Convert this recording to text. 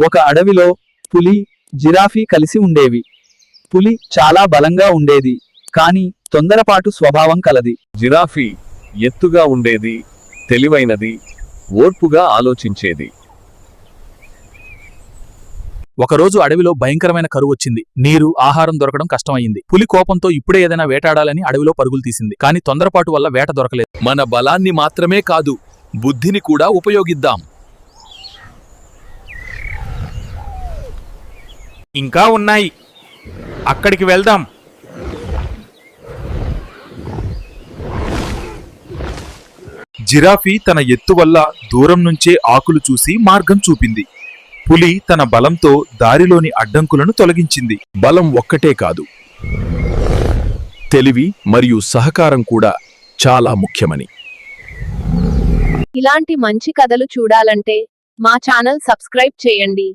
ఒక అడవిలో పులి, జిరాఫీ కలిసి ఉండేవి. పులి చాలా బలంగా ఉండేది, కాని తొందరపాటు స్వభావం కలది. జిరాఫీ ఎత్తుగా ఉండేది, తెలివైనది, ఓర్పుగా ఆలోచించేది. ఒకరోజు అడవిలో భయంకరమైన కరువు వచ్చింది. నీరు, ఆహారం దొరకడం కష్టమయ్యింది. పులి కోపంతో ఇప్పుడే ఏదైనా వేటాడాలని అడవిలో పరుగులు తీసింది. కాని తొందరపాటు వల్ల వేట దొరకలేదు. మన బలాన్ని మాత్రమే కాదు, బుద్ధిని కూడా ఉపయోగిద్దాం. ఇంకా ఉన్నాయి, అక్కడికి వెళ్దాం. జిరాఫీ తన ఎత్తు వల్ల దూరం నుంచే ఆకులు చూసి మార్గం చూపింది. పులి తన బలంతో దారిలోని అడ్డంకులను తొలగించింది. బలం ఒక్కటే కాదు, తెలివి మరియు సహకారం కూడా చాలా ముఖ్యమని. ఇలాంటి మంచి కథలు చూడాలంటే మా ఛానల్ సబ్స్క్రైబ్ చేయండి.